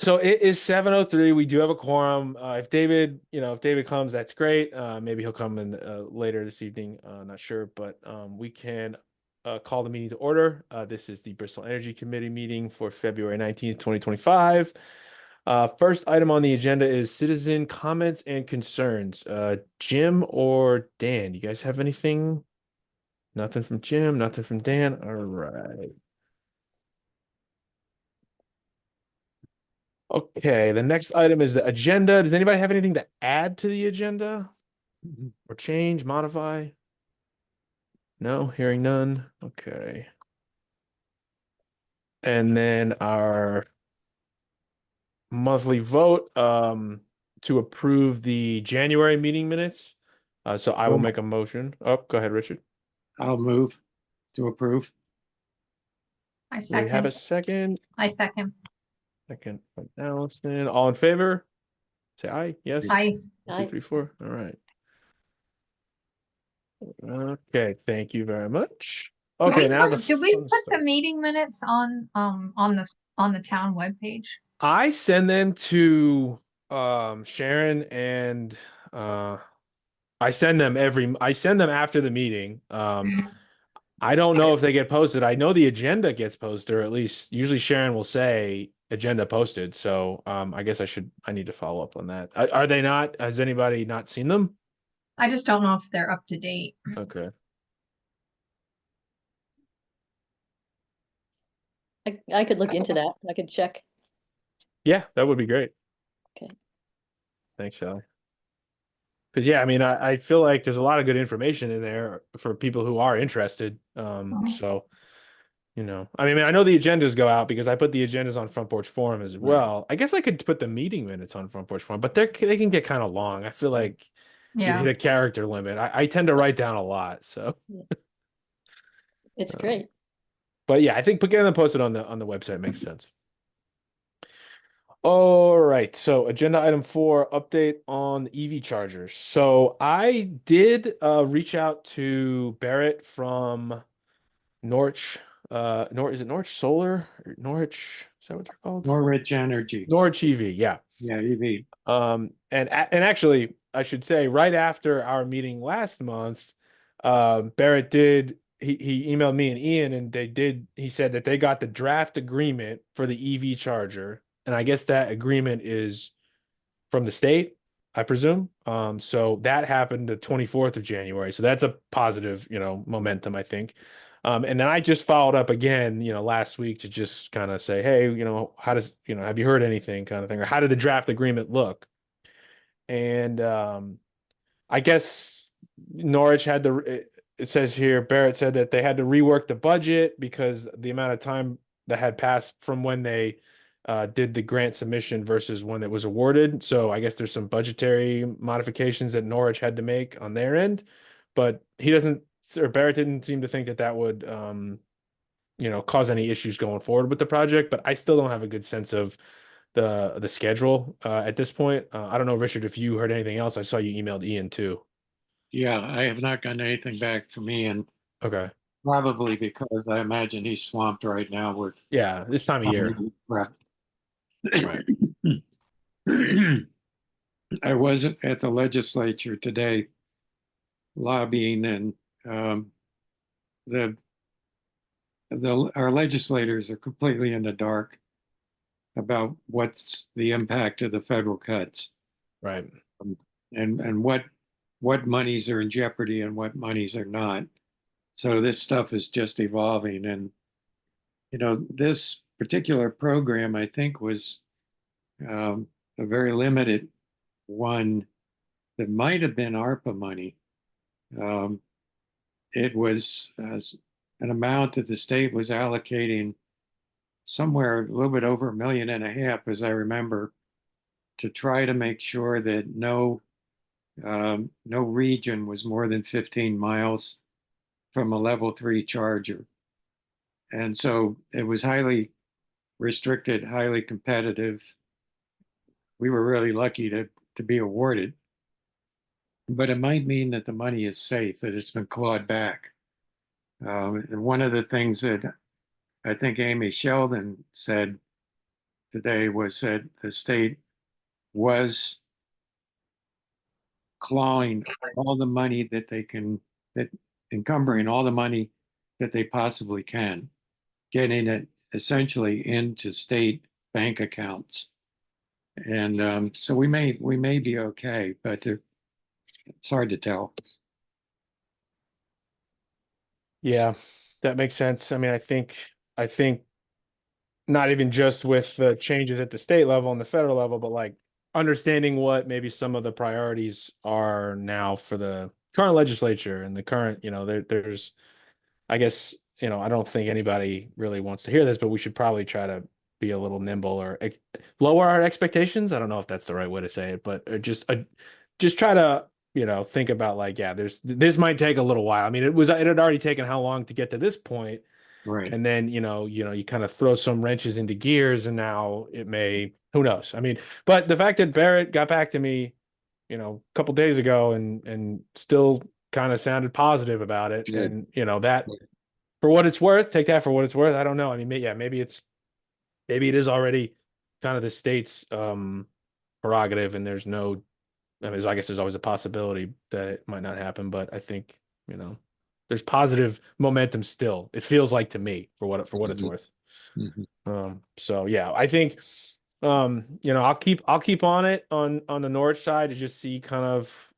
So it is 7:03. We do have a quorum. If David comes, that's great. Maybe he'll come in later this evening. Not sure, but we can call the meeting to order. This is the Bristol Energy Committee meeting for February 19th, 2025. First item on the agenda is citizen comments and concerns. Jim or Dan, you guys have anything? Nothing from Jim, nothing from Dan. All right. Okay, the next item is the agenda. Does anybody have anything to add to the agenda or change, modify? No, hearing none. Okay. And then our monthly vote to approve the January meeting minutes. So I will make a motion. Oh, go ahead, Richard. I'll move to approve. I Do we have a second. second? I second. Second from Allison. All in favor? Say aye. Yes. I, 1, 2, 3, 4. All right. Okay, thank you very much. Okay, now do we put the meeting minutes on the town webpage? I send them to Sharon and I send them after the meeting. I don't know if they get posted. I know the agenda gets posted, or at least usually Sharon will say agenda posted. So I guess I need to follow up on that. Are they not? Has anybody not seen them? I just don't know if they're up to date. Okay. I could look into that. I could check. Yeah, that would be great. Okay. Thanks, Sally. Because yeah, I mean, I feel like there's a lot of good information in there for people who are interested. So, I mean, I know the agendas go out because I put the agendas on Front Porch Forum as well. I guess I could put the meeting minutes on Front Porch Forum, but they can get kind of long. I feel like you hit a character limit. I tend to write down a lot, so it's great. But yeah, I think getting them posted on the website makes sense. All right, so agenda item 4, update on the EV chargers. So I did reach out to Barrett from Norwich. Is it Norwich Solar? Or Norwich, is that what they're called? Norwich Energy. Norwich EV, yeah. Yeah, EV. And actually, I should say, right after our meeting last month, Barrett did he emailed me and Ian, and he said that they got the draft agreement for the EV charger, and I guess that agreement is from the state, I presume. So that happened the 24th of January. So that's a positive, momentum, I think. And then I just followed up again, last week to just kind of say, hey, how does, have you heard anything kind of thing, or how did the draft agreement look? And I guess Norwich had it says here, Barrett said that they had to rework the budget because the amount of time that had passed from when they did the grant submission versus when it was awarded. So I guess there's some budgetary modifications that Norwich had to make on their end, but Barrett didn't seem to think that would, cause any issues going forward with the project. But I still don't have a good sense of the schedule at this point. I don't know, Richard, if you heard anything else. I saw you emailed Ian too. Yeah, I have not gotten anything back from Ian. Okay. Probably because I imagine he's swamped right now with this time of year. Right. Right. I was at the legislature today lobbying, and our legislators are completely in the dark about what's the impact of the federal cuts. Right. And what monies are in jeopardy and what monies are not. So this stuff is just evolving. And, this particular program, I think, was a very limited one that might have been ARPA money. It was an amount that the state was allocating somewhere a little bit over 1.5 million, as I remember, to try to make sure that no region was more than 15 miles from a level 3 charger. And so it was highly restricted, highly competitive. We were really lucky to be awarded. But it might mean that the money is safe, that it's been clawed back. And one of the things that I think Amy Sheldon said today was that the state was clawing all the money that they can, that encumbering all the money that they possibly can, getting it essentially into state bank accounts. And so we may be okay, but it's hard to tell. Yeah, that makes sense. I mean, I think not even just with the changes at the state level and the federal level, but like understanding what maybe some of the priorities are now for the current legislature and the current, there's, I guess, I don't think anybody really wants to hear this, but we should probably try to be a little nimble or lower our expectations. I don't know if that's the right way to say it, but just try to, think about like, yeah, this might take a little while. I mean, it had already taken how long to get to this point, Right. and then you kind of throw some wrenches into gears, and now it may, who knows? I mean, but the fact that Barrett got back to me, a couple days ago and still kind of sounded positive about it, Good. and that, for what it's worth, take that for what it's worth. I don't know. I mean, yeah, maybe it is already kind of the state's prerogative, and there's no, I mean, I guess there's always a possibility that it might not happen, but I think, there's positive momentum still. It feels like to me, for what it's Mhm. worth. Mhm. So yeah, I think, I'll keep on it on the north side to just see kind of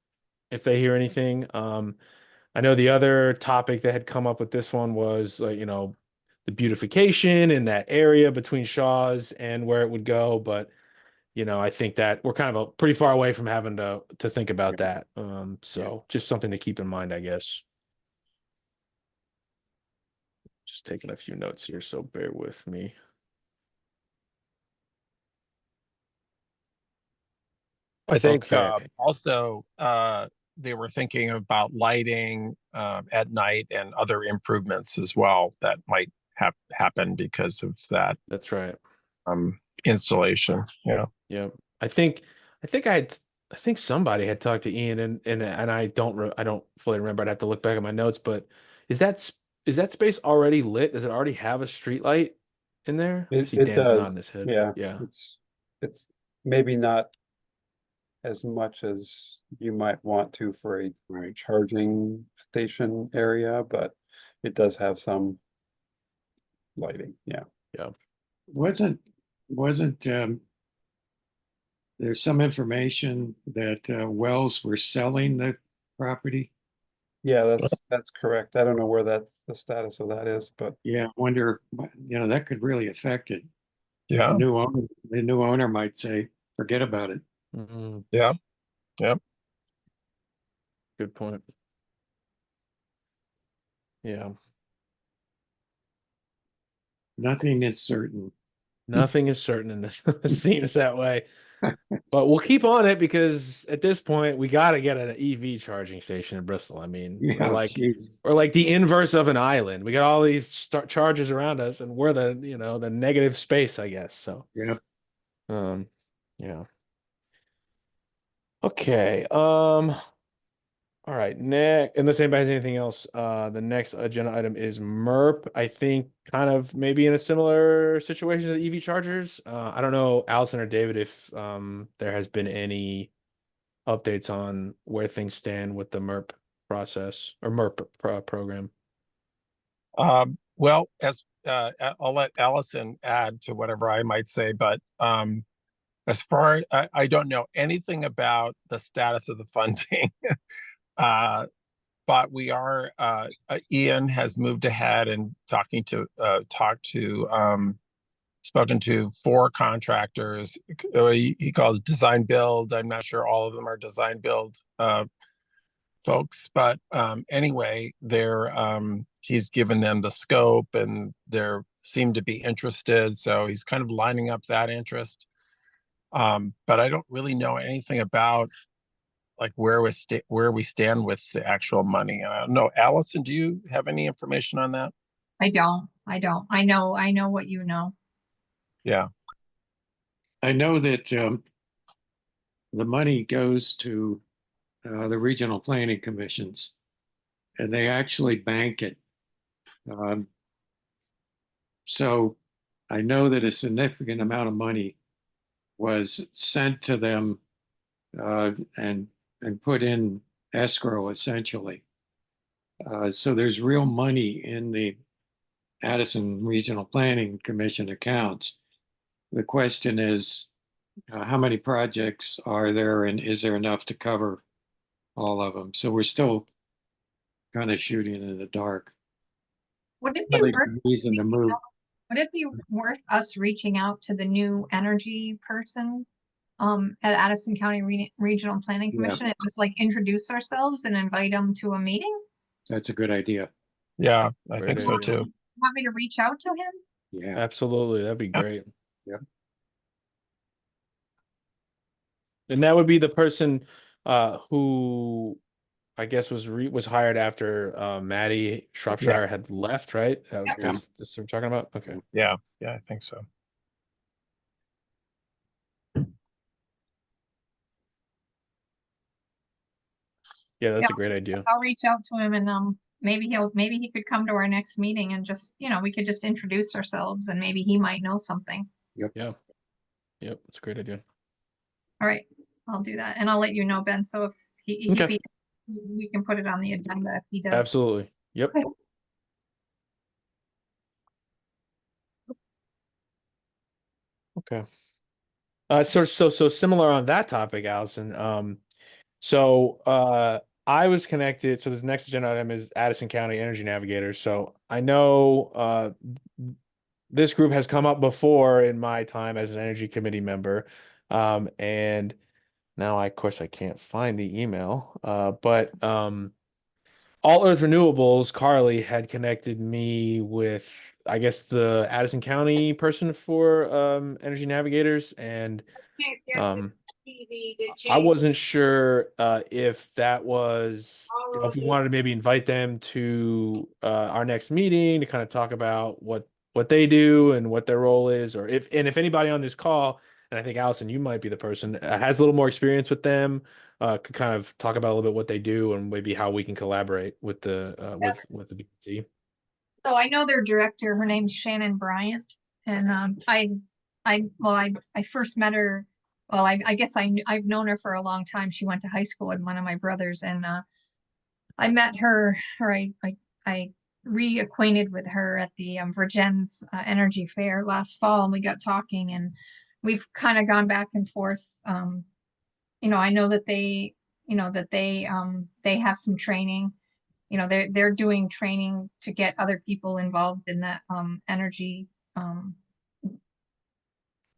if they hear anything. I know the other topic that had come up with this one was like, the beautification in that area between Shaw's and where it would go, but I think that we're kind of pretty far away from having to think about that. So just something to keep in mind, I guess. Just taking a few notes here, so bear with me. I think Okay. also they were thinking about lighting at night and other improvements as well that might happen because of that That's right. installation. Yeah. Yeah. I think I think I had I think somebody had talked to Ian, and I don't fully remember. I'd have to look back at my notes, but is that space already lit? Does it already have a street light in there? I see It Dan's nodding does, his head. yeah. Yeah. It's maybe not as much as you might want to for a Right. charging station area, but it does have some lighting, yeah. Yeah. Wasn't there's some information that Wells were selling the property? Yeah, that's correct. I don't know where the status of that is, but Yeah, I wonder, that could really affect it. The Yeah. new owner might say, forget about it. Mhm. Yeah. Yeah. Good point. Yeah. Nothing is certain. Nothing is certain in this. It seems that way. But we'll keep on it because at this point we got to get an EV charging station in Bristol. I mean, we're Yeah, like geez. we're like the inverse of an island. We got all these charges around us, and we're the negative space, I guess. So, Yeah. um, yeah. Okay. All right. Next, unless anybody has anything else, the next agenda item is MERP. I think kind of maybe in a similar situation to the EV chargers. I don't know, Allison or David, if there has been any updates on where things stand with the MERP process or MERP program. Well, as I'll let Allison add to whatever I might say, but as far I don't know anything about the status of the funding. But we are Ian has moved ahead and spoken to 4 contractors. He calls design build. I'm not sure all of them are design build folks, but anyway, he's given them the scope and they seem to be interested, so he's kind of lining up that interest. But I don't really know anything about like where we stand with the actual money. I don't know, Allison, do you have any information on that? I don't. I know what you know. Yeah. I know that the money goes to the regional planning commissions, and they actually bank it. Um, so I know that a significant amount of money was sent to them and put in escrow essentially. So there's real money in the Addison Regional Planning Commission accounts. The question is, how many projects are there, and is there enough to cover all of them? So we're still kind of shooting in the dark. Would it be Probably worth the reason to move. Would it be worth us reaching out to the new energy person at Addison County Regional Planning Yeah. Commission and just like introduce ourselves and invite them to a meeting? That's a good idea. Yeah, I Great think so idea. too. Want me to reach out to him? Yeah. Absolutely, that'd be great. Yep. And that would be the person who I guess was hired after Maddie Shropshire had left, right? That was Yeah. this we're talking about. Okay. Yeah, I think so. Yeah, that's Yeah. a great idea. I'll reach out to him and maybe he could come to our next meeting and just, we could just introduce ourselves and maybe he might know something. Yeah. Yep, it's a great idea. All right, I'll do that and I'll let you know, Ben. So if Okay. we can put it on the agenda if he does. Absolutely. Yep. Okay. Okay. So similar on that topic, Allison. I was connected. So the next agenda item is Addison County Energy Navigators. So I know this group has come up before in my time as an energy committee member. And now of course I can't find the email. But All Earth Renewables, Carly had connected me with, I guess, the Addison County person for Energy Navigators, and I wasn't sure if that was, if we wanted to maybe invite them to our next meeting to kind of talk about what they do and what their role is, or if anybody on this call, and I think Allison, you might be the person, has a little more experience with them, could kind of talk about a little bit what they do and maybe how we can collaborate with the with the BC. So I know their director, her name's Shannon Bryant, and I first met her. Well, I guess I've known her for a long time. She went to high school with one of my brothers, and I met her, or I reacquainted with her at the Virgin's Energy Fair last fall, and we got talking, and we've kind of gone back and forth. I know that they have some training. They're doing training to get other people involved in that energy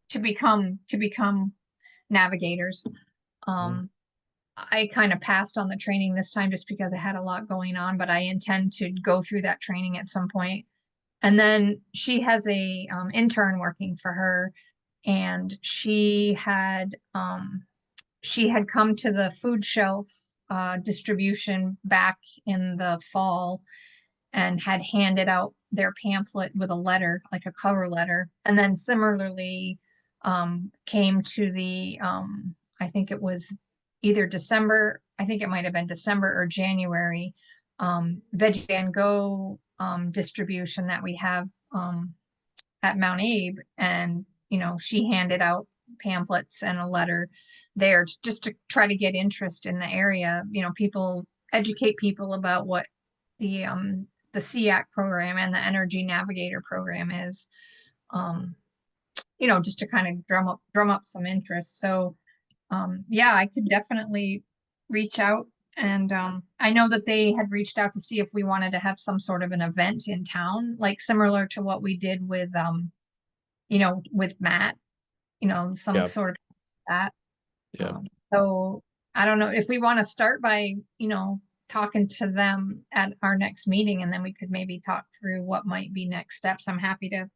to become navigators. I kind of passed on the training this time just because I had a lot going on, but I intend to go through that training at some point. And then she has a intern working for her, and she had come to the food shelf distribution back in the fall and had handed out their pamphlet with a letter, like a cover letter. And then similarly, came to the, I think it was either December, I think it might have been December or January, Veggie and Go distribution that we have at Mount Abe. And, she handed out pamphlets and a letter there just to try to get interest in the area, educate people about what the SEAC program and the Energy Navigator program is, just to kind of drum up some interest. So, yeah, I could definitely reach out. And I know that they had reached out to see if we wanted to have some sort of an event in town, like similar to what we did with, with Matt, some sort of that. Yeah. So I don't know if we want to start by, talking to them at our next meeting, and then we could maybe talk through what might be next steps. I'm happy to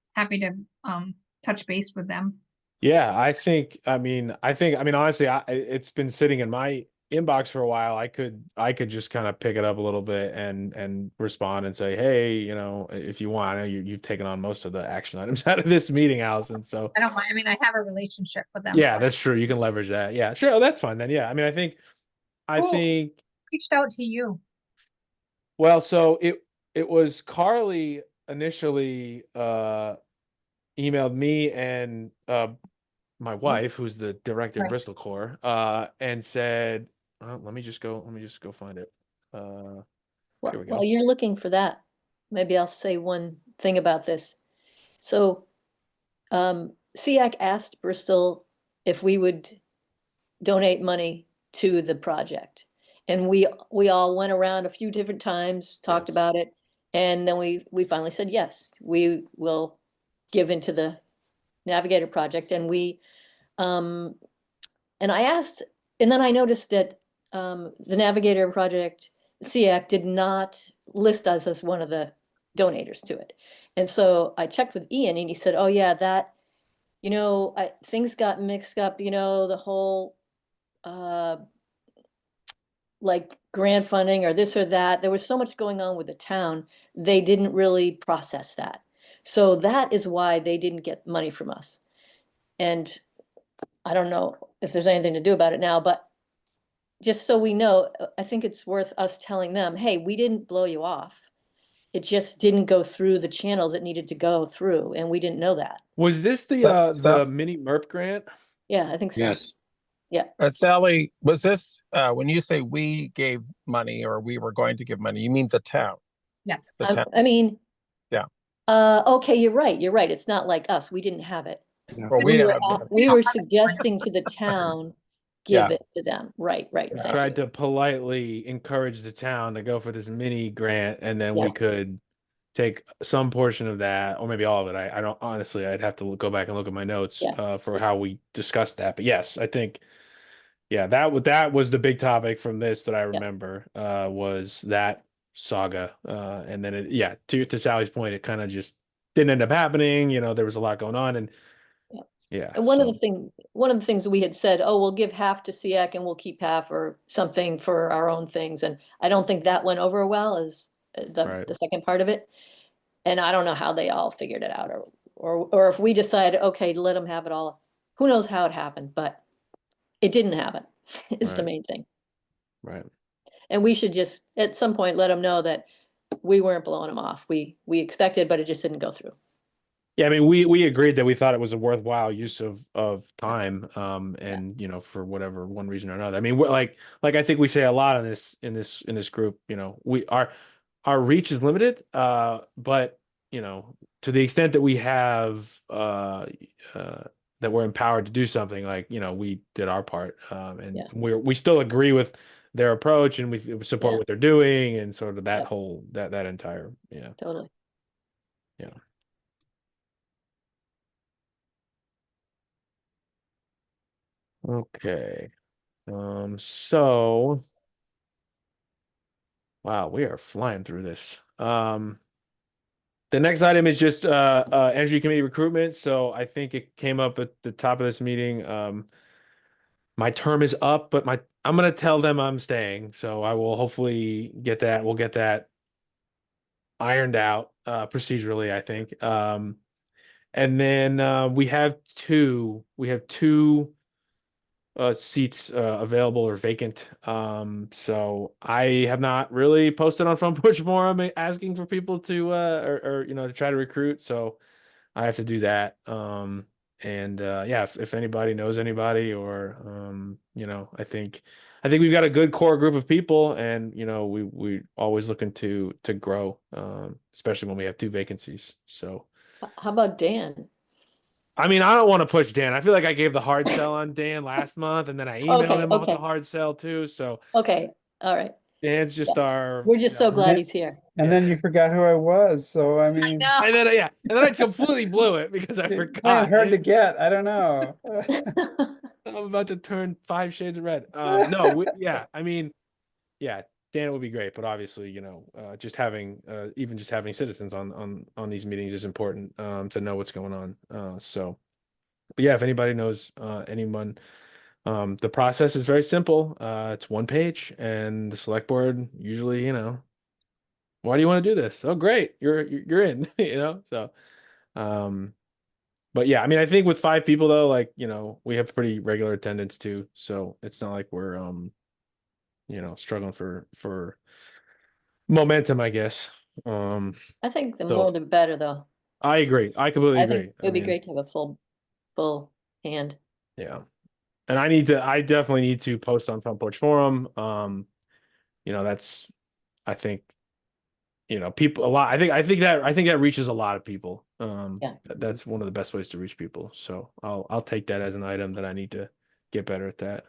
touch base with them. Yeah, I mean, honestly, it's been sitting in my inbox for a while. I could just kind of pick it up a little bit and respond and say, hey, if you want. I know you've taken on most of the action items out of this meeting, Allison. So I don't mind. I mean, I have a relationship with them. yeah, so that's true. You can leverage that. Yeah, sure. Oh, that's fine then. Yeah, I mean, I Cool. think. Reached out to you. Well, so it was Carly initially emailed me and my wife, who's the director of Right. Bristol Core, and said, let me just go find it. Here we While go. you're looking for that, maybe I'll say one thing about this. So, SEAC asked Bristol if we would donate money to the project. And we all went around a few different times, talked Yes. about it, and then we finally said, yes, we will give into the Navigator project. And and I asked, and then I noticed that the Navigator project, SEAC, did not list us as one of the donators to it. And so I checked with Ian and he said, oh yeah, that, things got mixed up, the whole uh, like grant funding or this or that. There was so much going on with the town, they didn't really process that. So that is why they didn't get money from us. And I don't know if there's anything to do about it now, but just so we know, I think it's worth us telling them, hey, we didn't blow you off. It just didn't go through the channels it needed to go through, and we didn't know that. Was this So, the mini MERP grant? Yeah, I think so. Yes, Yeah. Sally, was this, when you say we gave money or we were going to give money, you mean the town? Yes. The town, I mean. Yeah. Okay, you're right. You're right. It's not like us. We didn't have it. no, or we We were, have, we were suggesting to the town, give Yeah. it to them. Right, right. Yeah. Thank Tried you. to politely encourage the town to go for this mini grant, and then Yeah. we could take some portion of that, or maybe all of it. I don't honestly. I'd have to go back and look at my notes Yeah. for how we discussed that. But yes, I think that was the big topic from this that I remember was that saga, and then to Sally's point, it kind of just didn't end up happening. There was a lot going on, and Yeah. yeah. And one of the things we had said, oh, we'll give half to SEAC and we'll keep half or something for our own things. And I don't think that went over well as Right. the second part of it. And I don't know how they all figured it out or if we decided, okay, let them have it all. Who knows how it happened, but it didn't happen is the Right. main thing. Right. And we should just at some point let them know that we weren't blowing them off. We expected, but it just didn't go through. Yeah, I mean, we agreed that we thought it was a worthwhile use of time, and for whatever one reason or another. I mean, we're like I think we say a lot in this group. Our reach is limited, but to the extent that we have that we're empowered to do something, like we did our part, and Yeah. we still agree with their approach, and we support Yeah. what they're doing, and sort of that Yeah. whole that entire Totally. yeah. Okay. So wow, we are flying through this. The next item is just energy committee recruitment. So I think it came up at the top of this meeting. My term is up, but I'm gonna tell them I'm staying. So I will hopefully we'll get that ironed out procedurally, I think. And then we have two seats available or vacant. So I have not really posted on Front Porch Forum asking for people to or to try to recruit. So I have to do that. And yeah, if anybody knows anybody or I think we've got a good core group of people, and we always looking to grow, especially when we have two vacancies. So How about Dan? I mean, I don't want to push Dan. I feel like I gave the hard sell on Dan last month, and then I emailed Okay, him with the okay, hard sell too. So okay. All right. Dan's Yeah. just our, We're just so glad he's here. And Yeah. then you forgot who I was, so I I mean, know. And then I completely blew it because I it forgot. ain't hard to get. I don't know. I'm about to turn 5 shades of red. No, yeah, I mean, yeah, Dan would be great, but obviously, just having even just having citizens on these meetings is important to know what's going on. But yeah, if anybody knows anyone, the process is very simple. It's one page, and the select board usually, why do you want to do this? Oh, great, you're in, So, um, but yeah, I mean, I think with 5 people though, like we have pretty regular attendance too, so it's not like we're struggling for momentum, I guess. I think the more So the better, though. I agree. I completely I think agree. it would be great to have a full hand. Yeah. And I definitely need to post on Front Porch Forum. That's, I think, people a lot. I think that reaches a lot of people. Yeah. That's one of the best ways to reach people. So I'll take that as an item that I need to get better at that.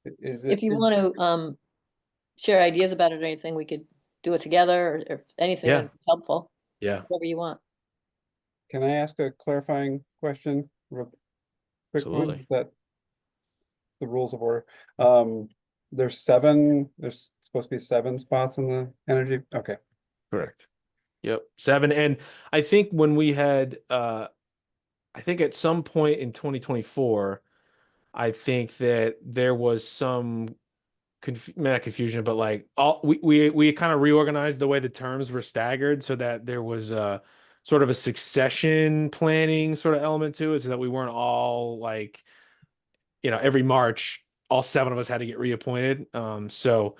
If you want to share ideas about it or anything, we could do it together, or anything Yeah. would be helpful, Yeah. whatever you want. Can I ask a clarifying question? Real quick one, Absolutely. is that the rules of order? There's supposed to be 7 spots in the energy, okay. Correct. Yep. 7. And I think when we had I think at some point in 2024, I think that there was some not confusion, but like we kind of reorganized the way the terms were staggered so that there was a sort of a succession planning sort of element to it, so that we weren't all like, every March all 7 of us had to get reappointed. So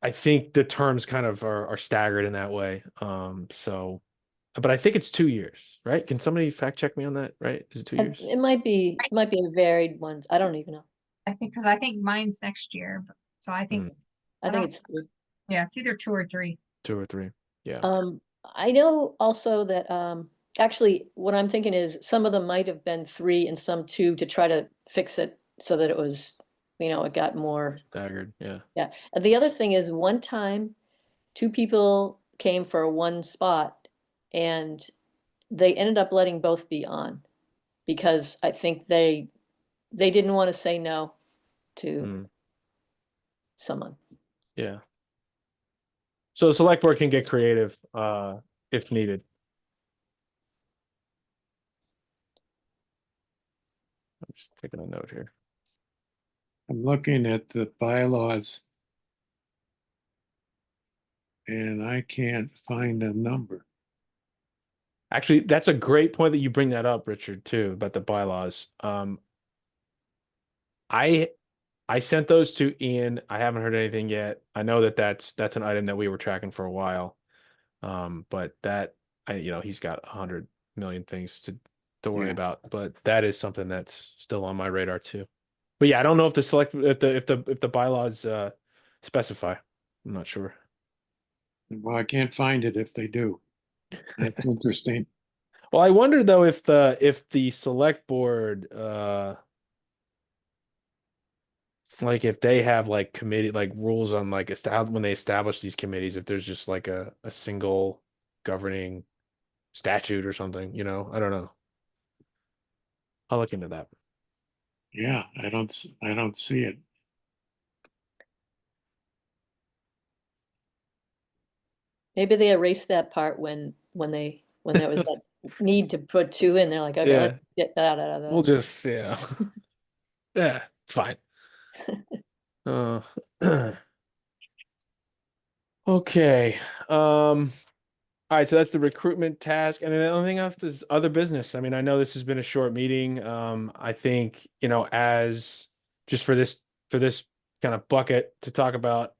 I think the terms kind of are staggered in that way. But I think it's 2 years, right? Can somebody fact check me on that? Right? Is it 2 years? It might be a varied ones. I don't even know. because I think mine's next year, so I think, I I think don't- it's 3. yeah, it's either 2 or 3. 2 or 3. Yeah. I know also that actually what I'm thinking is some of them might have been 3 and some 2 to try to fix it so that it was, it got more. Staggered. Yeah. Yeah. And the other thing is, one time 2 people came for 1 spot and they ended up letting both be on because I think they didn't want to say no to Mm, someone. yeah. So the select board can get creative if needed. I'm just taking a note here. I'm looking at the bylaws and I can't find a number. Actually, that's a great point that you bring that up, Richard, too, about the bylaws. I sent those to Ian. I haven't heard anything yet. I know that that's an item that we were tracking for a while. But he's got 100 million things to worry Yeah. about. But that is something that's still on my radar too. But yeah, I don't know if the bylaws specify. I'm not sure. Well, I can't find it if they do. That's interesting. Well, I wonder though if the select board like if they have like committee like rules on like when they establish these committees, if there's just like a single governing statute or something, I don't know. I'll look into that. Yeah, I don't see it. Maybe they erased that part when there was that need to put 2 in. They're like, okay, Yeah. let's get that out of We'll there. just, yeah. Yeah, it's fine. Uh, okay. All right, so that's the recruitment task. And then the only thing else is other business. I mean, I know this has been a short meeting. I think, as just for this kind of bucket to talk about,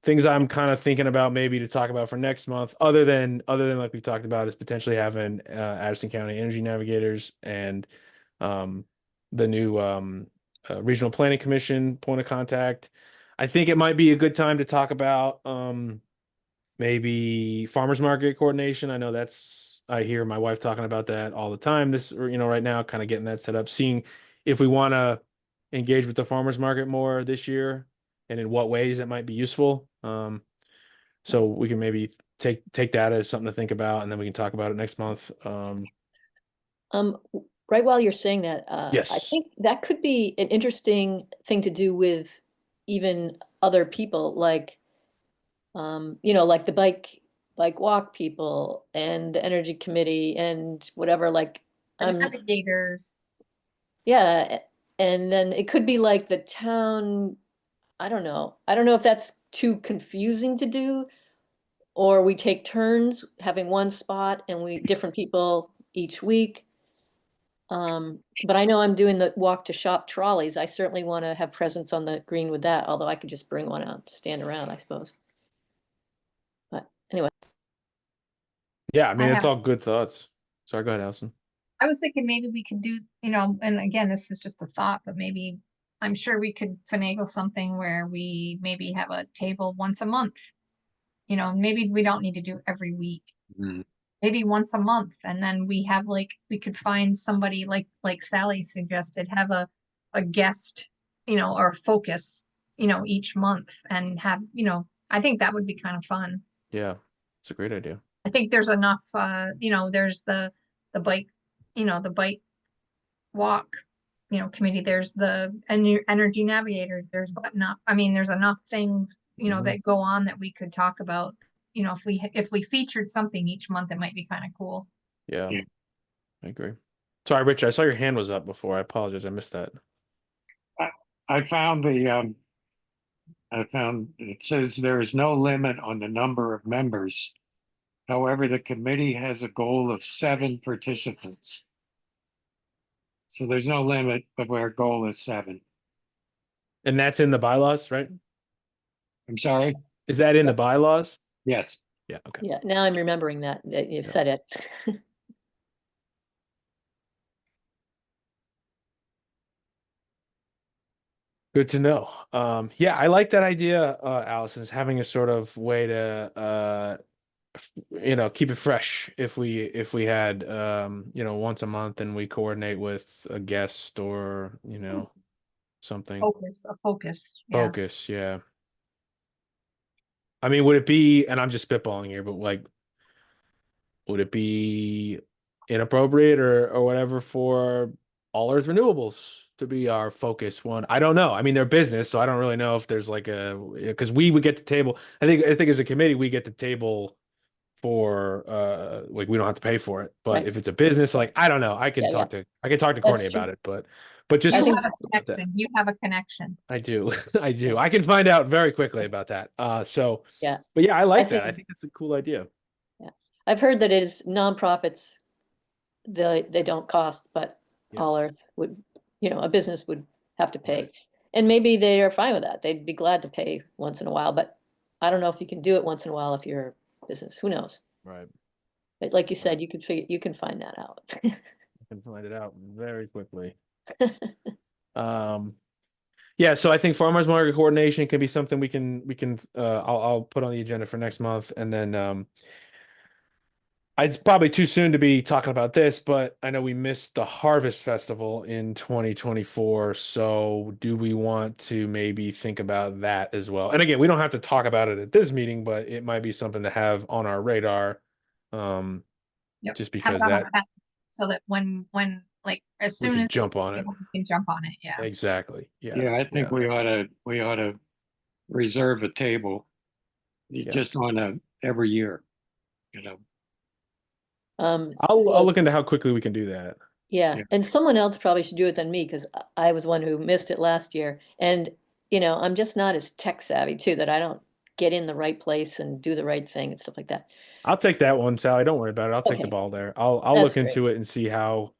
things I'm kind of thinking about maybe to talk about for next month, other than like we talked about, is potentially having Addison County Energy Navigators and the new Regional Planning Commission point of contact. I think it might be a good time to talk about maybe farmers market coordination. I hear my wife talking about that all the time. Right now, kind of getting that set up, seeing if we want to engage with the farmers market more this year and in what ways that might be useful. So we can maybe take that as something to think about, and then we can talk about it next month. Right while you're saying that, I Yes. think that could be an interesting thing to do with even other people, like, like the bike walk people and the energy committee and whatever, like, The navigators. yeah, and then it could be like the town, I don't know. I don't know if that's too confusing to do, or we take turns having 1 spot and different people each week. But I know I'm doing the walk to shop trolleys. I certainly want to have presence on the green with that, although I could just bring one out to stand around, I suppose. But anyway. Yeah, I mean, I it's have, all good thoughts. Sorry, go ahead, Allison. I was thinking maybe we could do, and again, this is just a thought, but maybe I'm sure we could finagle something where we maybe have a table once a month. Maybe we don't need to do every week, Mm. maybe once a month, and then we have like we could find somebody like Sally suggested, have a guest, or focus, each month and have, I think that would be kind of fun. Yeah, it's a great idea. I think there's enough, there's the bike, the bike walk, committee, there's the energy navigators, there's whatnot. I mean, there's enough things, Mhm. that go on that we could talk about. If we featured something each month, it might be kind of cool. Yeah, Yeah. I agree. Sorry, Rich, I saw your hand was up before. I apologize. I missed that. I, I found it says there is no limit on the number of members. However, the committee has a goal of 7 participants. So there's no limit, but our goal is 7. And that's in the bylaws, right? I'm sorry? Is that in the bylaws? Yes. Yeah, okay. Yeah, now I'm remembering that you've Yeah. said it. Good to know. Yeah, I like that idea, Allison, is having a sort of way to keep it fresh if we had once a month and we coordinate with a guest or something. A focus, yeah. Focus, yeah. I mean, would it be, and I'm just spitballing here, but like, would it be inappropriate or whatever for All Earth Renewables to be our focus one? I don't know. I mean, they're business, so I don't really know if there's like because we would get the table. I think as a committee we get the table for like we don't have to pay for it. But Right. if it's a business, like I don't know. I can Yeah, talk to Courtney That's true. about it, but I just think- You have a connection. I do. I do. I can find out very quickly about that. Yeah. But yeah, I like that. I think- think that's a cool idea. I've heard that it is nonprofits, they don't cost, but All Yes. Earth would, a business would have to pay. And maybe they are fine with that. They'd be glad to pay once in a while, but I don't know if you can do it once in a while if you're a business. Who knows? Right. But like you said, you can find that out. I can find it out very quickly. Yeah, so I think farmers market coordination can be something I'll put on the agenda for next month, and then it's probably too soon to be talking about this, but I know we missed the Harvest Festival in 2024, so do we want to maybe think about that as well? And again, we don't have to talk about it at this meeting, but it might be something to have on our radar, Yep. just Have because it on that our head so that when like as we soon can as jump on it. we can jump on it. Yeah. Exactly. Yeah. Yeah, I think we ought to reserve a table Yeah. just on every year, you know. I'll look into how quickly we can do that. Yeah, Yeah. and someone else probably should do it than me because I was one who missed it last year. And, I'm just not as tech savvy too, that I don't get in the right place and do the right thing and stuff like that. I'll take that one, Sally. Don't worry about it. I'll take the Okay. ball there. I'll That's look great. into it and see how,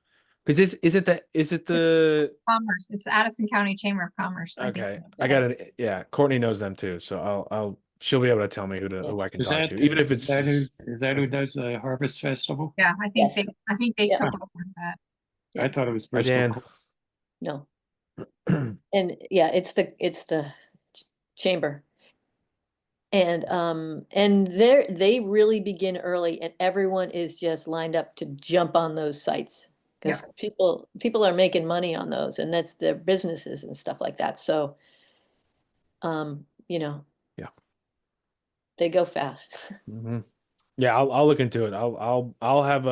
because is it the Commerce. It's Addison County Chamber of Commerce. I think. okay. I got it. Yeah, Courtney knows them too, so she'll be able to tell me Yeah. who I can Is talk that to, even if it's is that who does the Harvest Festival? Yeah, I think Yes. they Yeah. took over that. Yeah. I thought it was Hi, Dan. Bristol. No. And yeah, it's the chamber. And they really begin early and everyone is just lined up to jump on those sites. Because people are making money on those and that's their businesses and stuff like that. So, Yeah. they go fast. Mhm. Yeah, I'll look into it. I'll have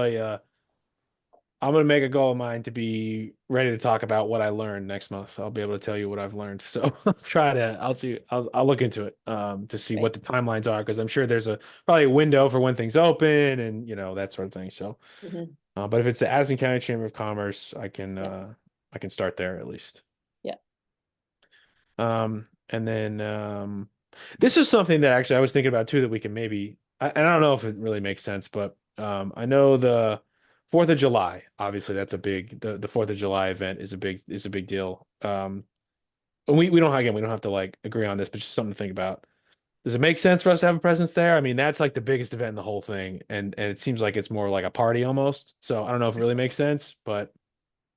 I'm gonna make a goal of mine to be ready to talk about what I learned next month. I'll be able to tell you what I've learned. So I'll look into it to see Right. what the timelines are, because I'm sure there's probably a window for when things open and that sort of thing. So Mhm. but if it's the Addison County Chamber of Commerce, I can Yeah. I can start there at least. Yeah. And then this is something that actually I was thinking about too, that we can maybe and I don't know if it really makes sense, but I know the 4th of July, obviously that's a big the 4th of July event is a big deal. And we don't have to like agree on this, but just something to think about. Does it make sense for us to have a presence there? I mean, that's like the biggest event in the whole thing, and it seems like it's more like a party almost. So I don't know if it really makes sense, but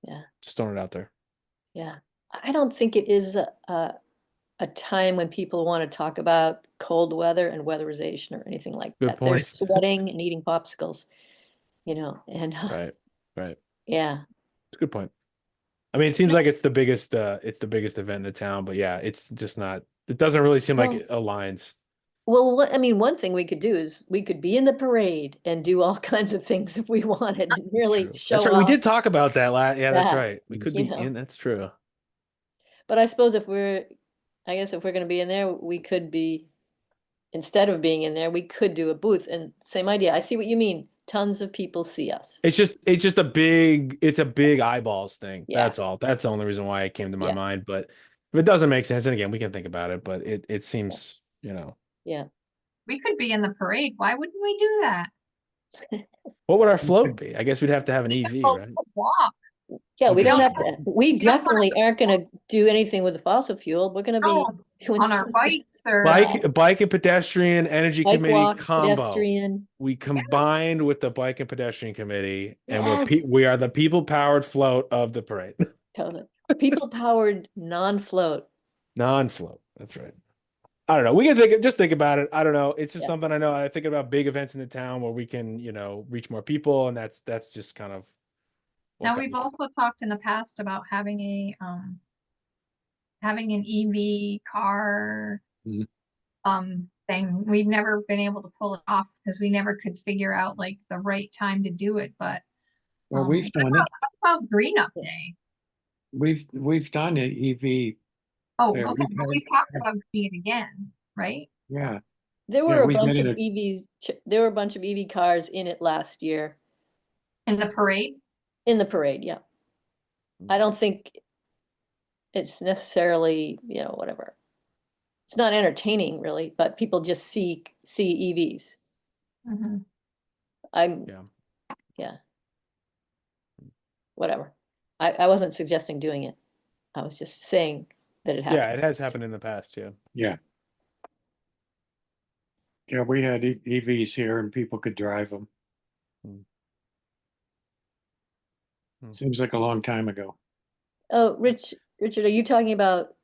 Yeah, just throwing it out there. yeah. I don't think it is a time when people want to talk about cold weather and weatherization or anything like Good that. They're point. sweating and eating popsicles, and Right, right. yeah. It's a good point. I mean, it seems like it's the biggest event in the town, but yeah, it's just not. It doesn't really seem like Well, it aligns. well, I mean, one thing we could do is we could be in the parade and do all kinds of things if we wanted and really True. That's show right. We off did talk about that last. Yeah, that's that, right. We could you be know. in. That's true. But I suppose I guess if we're going to be in there, we could be, instead of being in there, we could do a booth. And same idea. I see what you mean. Tons of people see us. It's just it's a big eyeballs thing. Yeah, That's all. That's the only reason why it came to my yeah, mind. But if it doesn't make sense, then again, we can think about it. But it yeah, seems, yeah. We could be in the parade. Why wouldn't we do that? what would our float be? I guess we'd have to have an EV, Oh, right? walk. Yeah, we Okay, don't don't have sure. to, we We don't definitely aren't going to do anything with the fossil fuel. We're going to be know doing on our something. bikes or Bike and pedestrian energy Bike committee walk, combo. pedestrian. We combined with the bike and pedestrian committee, and Yes. we are the people powered float of the parade. Totally. People powered non-float. Non-float. That's right. I don't know. We can just think about it. I don't know. It's just Yeah. something I know. I think about big events in the town where we can, reach more people, and that's just kind of what now got we've me. also talked in the past about having an EV car Mhm. thing. We've never been able to pull it off because we never could figure out like the right time to do it. But Well, we've what done it. about Green Up Day? We've done it, EV. Oh, There. okay, but we've talked about doing it again, right? Yeah, There yeah, were a we bunch did of it. EVs, there were a bunch of EV cars in it last year In the parade? in the parade. Yeah. I don't think it's necessarily, whatever. It's not entertaining really, but people just see EVs. Mhm. I'm, Yeah. yeah, whatever. I wasn't suggesting doing it. I was just saying that it Yeah, happened. it has happened in the past. Yeah. Yeah, yeah, we had EVs here and people could drive them. Hmm. Hmm. Seems like a long time ago. Oh, Richard, are you talking about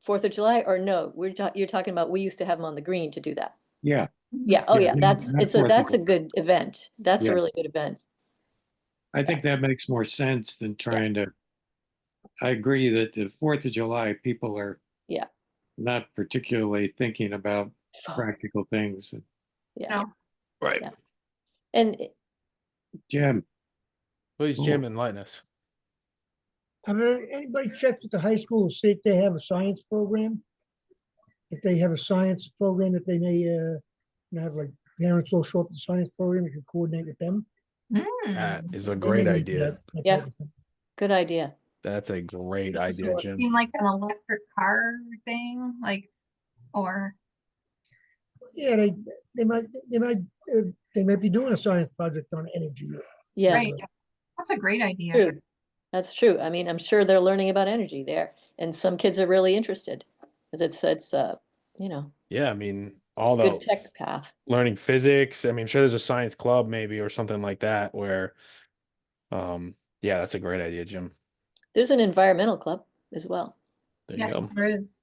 4th of July or no? You're talking about, we used to have them on the green to do that. Yeah, Yeah, oh yeah, yeah, not Fourth of that's a July. good event. That's a Yeah, really good event. I think that makes more sense than Yeah, trying to. I agree that the 4th of July people are yeah. not particularly thinking about Oh, practical things. yeah, No, Right. yeah. And Jim, Please, oh, Jim, enlighten us. Have anybody checked with the high school to see if they have a science program? If they have a science program that they may, have like parents will show up to the science program, you can coordinate with them. That is a They may great need idea. that yeah, type of thing. good idea. That's a great so idea, it Jim. seemed like an electric car thing, like, or Yeah, they might be doing a science project on energy. Yeah, right. That's a great idea. true. That's true. I mean, I'm sure they're learning about energy there, and some kids are really interested because it's you know, Yeah, I mean, it's all a good the tech path. learning physics. I mean, I'm sure there's a science club maybe or something like that where, yeah, that's a great idea, Jim. There's an environmental club as well. There you Yes, go. there is.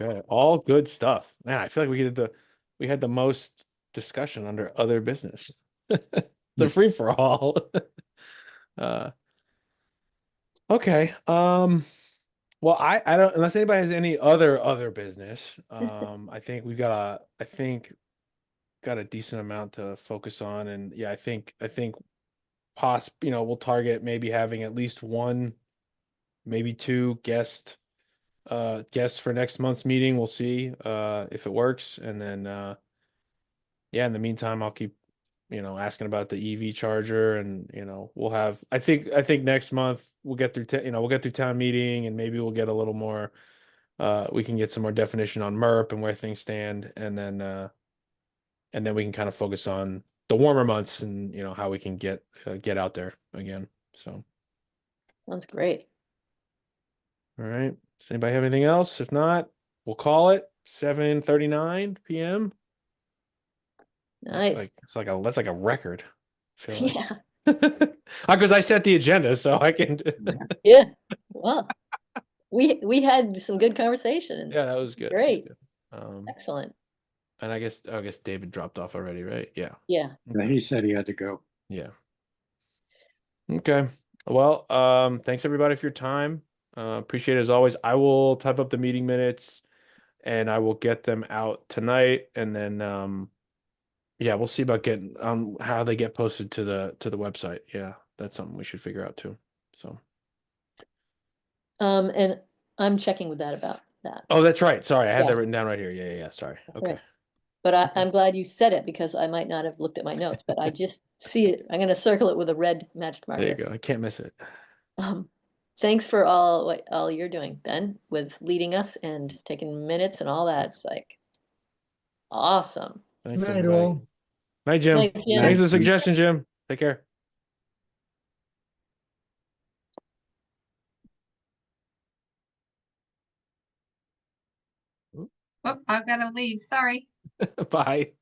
Okay, all good stuff. Man, I feel like we had the most discussion under other business. The free for all. Uh, okay. Well, I don't unless anybody has any other business. I think got a decent amount to focus on, and yeah, I think we'll target maybe having at least one, maybe two guests for next month's meeting. We'll see if it works, and then yeah, in the meantime, I'll keep asking about the EV charger, and we'll have. I think next month we'll get through. We'll get through town meeting, and maybe we'll get a little more. We can get some more definition on MERP and where things stand, and then and then we can kind of focus on the warmer months and how we can get out there again. So, Sounds great. all right. Does anybody have anything else? If not, we'll call it 7:39 p.m. Nice. That's like a record. I feel like. Yeah, Because I set the agenda, so I can. yeah. Well, we had some good conversation. And Yeah, that was good. That was Great. good. Excellent. And I guess David dropped off already, right? Yeah. Yeah. He said he had to go. Yeah. Okay. Well, thanks everybody for your time. Appreciate it as always. I will type up the meeting minutes and I will get them out tonight, and then yeah, we'll see about getting how they get posted to the website. Yeah, that's something we should figure out too. So. And I'm checking with that about that. Oh, that's right. Sorry, I had Yeah. that written down right here. Yeah. Sorry. Okay. Right. But I'm glad you said it because I might not have looked at my notes, but I just see it. I'm gonna circle it with a red magic There you marker. go. I can't miss it. Thanks for all you're doing, Ben, with leading us and taking minutes and all that. It's like awesome. Thanks, Night everybody. all. Night, Jim. Night, Jim. Thanks for the suggestion, Jim. Take care. Oh, I've got to leave. Sorry. Bye.